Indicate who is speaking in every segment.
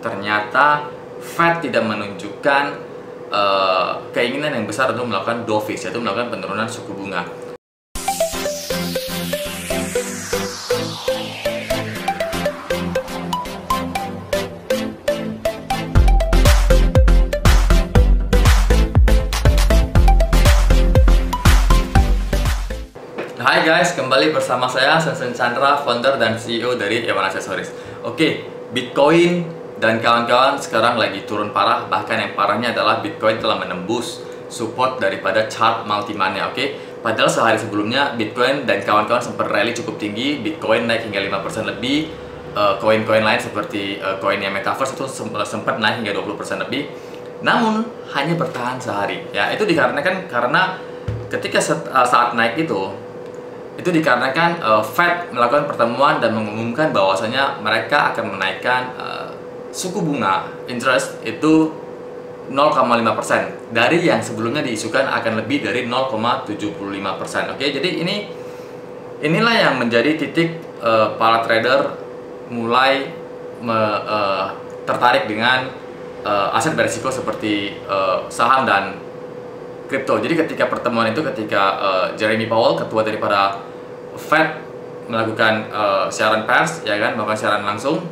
Speaker 1: ternyata Fed tidak menunjukkan keinginan yang besar untuk melakukan dovish, yaitu melakukan penurunan suku bunga. Hai guys, kembali bersama saya Sensen Chandra, founder dan CEO dari Ewan Accessories. Oke, Bitcoin dan kawan-kawan sekarang lagi turun parah. Bahkan yang parahnya adalah Bitcoin telah menembus support daripada chart multi-mania. Oke, padahal sehari sebelumnya Bitcoin dan kawan-kawan sempat rally cukup tinggi. Bitcoin naik hingga 5% lebih. Koin-koin lain seperti koinnya Metaverse itu sempat naik hingga 20% lebih. Namun hanya bertahan sehari. Ya, itu dikarenakan karena ketika saat naik itu dikarenakan Fed melakukan pertemuan dan mengumumkan bahwasanya mereka akan menaikkan suku bunga interest itu 0,5% dari yang sebelumnya diisukan akan lebih dari 0,75%. Oke, jadi inilah yang menjadi titik para trader mulai tertarik dengan aset berisiko seperti saham dan kripto. Jadi ketika pertemuan itu, ketika Jeremy Powell, ketua daripada Fed, melakukan siaran pers, ya kan, melakukan siaran langsung,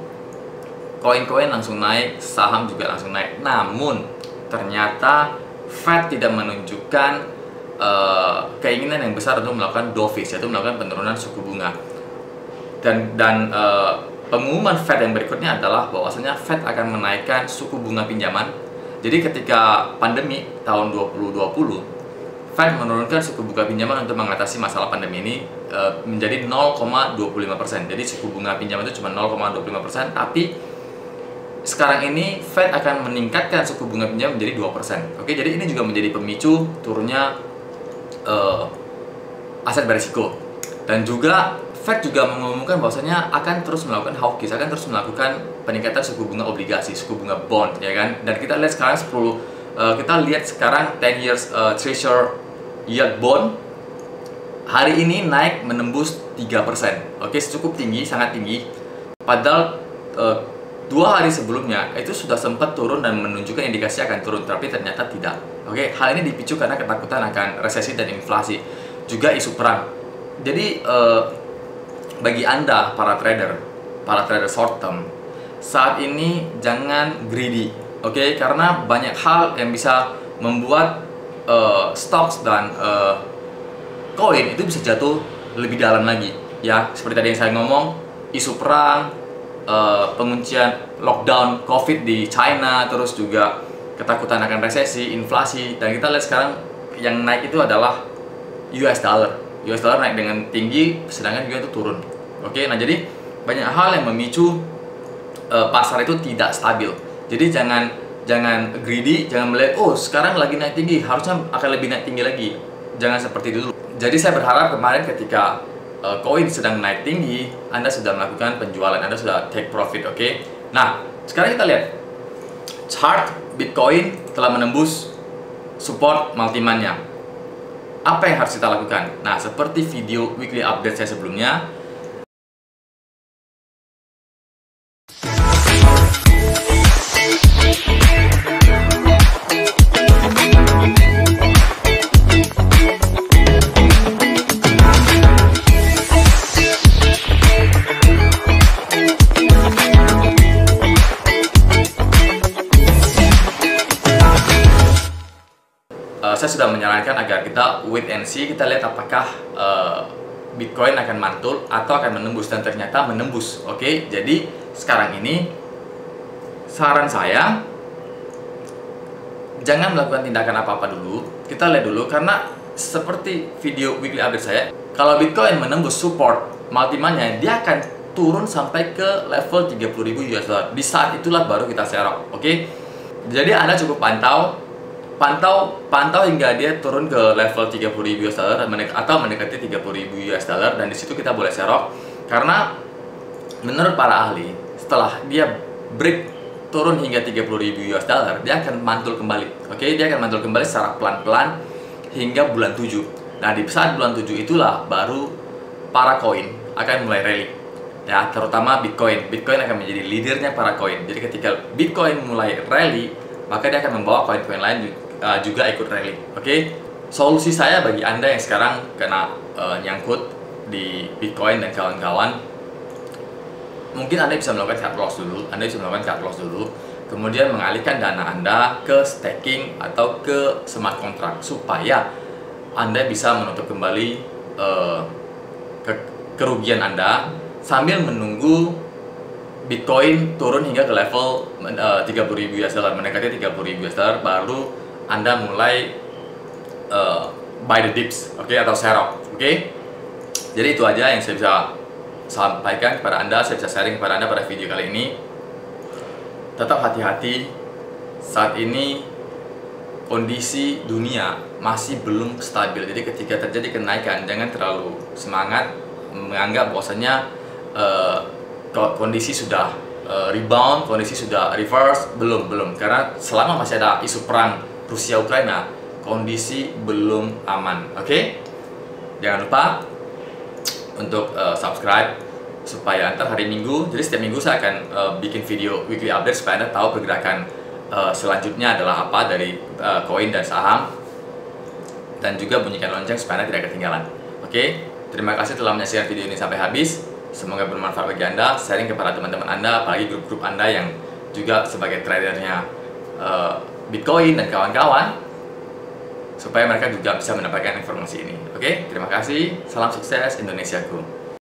Speaker 1: koin-koin langsung naik, saham juga langsung naik. Namun ternyata Fed tidak menunjukkan keinginan yang besar untuk melakukan dovish, yaitu melakukan penurunan suku bunga. Dan pengumuman Fed yang berikutnya adalah bahwasanya Fed akan menaikkan suku bunga pinjaman. Jadi ketika pandemi tahun 2020, Fed menurunkan suku bunga pinjaman untuk mengatasi masalah pandemi ini menjadi 0,25%. Jadi suku bunga pinjaman itu cuma 0,25%, tapi sekarang ini Fed akan meningkatkan suku bunga pinjaman menjadi 2%. Oke, jadi ini juga menjadi pemicu turunnya aset berisiko. Dan juga Fed juga mengumumkan bahwasanya akan terus melakukan hawkish, akan terus melakukan peningkatan suku bunga obligasi, suku bunga bond, ya kan. Dan kita lihat sekarang 10 years Treasury yield bond hari ini naik menembus 3%. Oke, cukup tinggi, sangat tinggi. Padahal 2 hari sebelumnya itu sudah sempat turun dan menunjukkan indikasi akan turun, tapi ternyata tidak. Oke, hal ini dipicu karena ketakutan akan resesi dan inflasi, juga isu perang. Jadi bagi Anda para trader short term, saat ini jangan greedy, oke? Karena banyak hal yang bisa membuat stocks dan koin itu bisa jatuh lebih dalam lagi, ya. Seperti tadi yang saya ngomong, isu perang, penguncian lockdown COVID di China, terus juga ketakutan akan resesi, inflasi. Dan kita lihat sekarang yang naik itu adalah US dollar. US dollar naik dengan tinggi, sedangkan yuan itu turun. Oke, nah jadi banyak hal yang memicu pasar itu tidak stabil. Jadi jangan greedy, jangan melihat oh sekarang lagi naik tinggi, harusnya akan lebih naik tinggi lagi. Jangan seperti itu dulu. Jadi saya berharap kemarin ketika koin sedang naik tinggi, Anda sudah melakukan penjualan, Anda sudah take profit. Oke. Nah, sekarang kita lihat chart Bitcoin telah menembus support multi-mania. Apa yang harus kita lakukan? Nah, seperti video weekly update saya sebelumnya, saya sudah menyarankan agar kita wait and see, kita lihat apakah Bitcoin akan mantul atau akan menembus, dan ternyata menembus. Oke, jadi sekarang ini saran saya jangan melakukan tindakan apa-apa dulu. Kita lihat dulu, karena seperti video weekly update saya, kalau Bitcoin menembus support multi-mania, dia akan turun sampai ke level 30.000 US dollar. Di saat itulah baru kita serok. Oke, jadi Anda cukup pantau hingga dia turun ke level 30.000 US dollar atau mendekati 30.000 US dollar, dan disitu kita boleh serok. Karena menurut para ahli, setelah dia break turun hingga 30.000 US dollar, dia akan mantul kembali. Oke, dia akan mantul kembali secara pelan-pelan hingga bulan 7. Nah, di saat bulan 7 itulah baru para koin akan mulai rally. ya, terutama Bitcoin. Bitcoin akan menjadi leadernya para koin. Jadi ketika Bitcoin mulai rally, maka dia akan membawa koin-koin lain juga ikut rally. Oke, solusi saya bagi Anda yang sekarang kena nyangkut di Bitcoin dan kawan-kawan, mungkin Anda bisa melakukan cut loss dulu, kemudian mengalihkan dana Anda ke staking atau ke smart contract supaya Anda bisa menutup kembali kerugian Anda sambil menunggu Bitcoin turun hingga ke level 30.000 US dollar, mendekati 30.000 US dollar, baru Anda mulai buy the dips, oke, atau serok, oke. Jadi itu aja yang saya bisa sampaikan kepada Anda, saya bisa sharing kepada Anda pada video kali ini. Tetap hati-hati, saat ini kondisi dunia masih belum stabil. Jadi ketika terjadi kenaikan, jangan terlalu semangat menganggap bahwasanya kondisi sudah rebound, kondisi sudah reverse. Belum, karena selama masih ada isu perang Rusia Ukraina, kondisi belum aman. Oke? Jangan lupa untuk subscribe supaya ntar hari Minggu, jadi setiap minggu saya akan bikin video weekly update supaya Anda tahu pergerakan selanjutnya adalah apa dari koin dan saham, dan juga bunyikan lonceng supaya Anda tidak ketinggalan. Oke, terima kasih telah menyaksikan video ini sampai habis. Semoga bermanfaat bagi Anda. Sharing kepada teman-teman Anda, apalagi grup-grup Anda yang juga sebagai tradernya Bitcoin dan kawan-kawan, supaya mereka juga bisa mendapatkan informasi ini. Oke, terima kasih. Salam sukses Indonesiaku.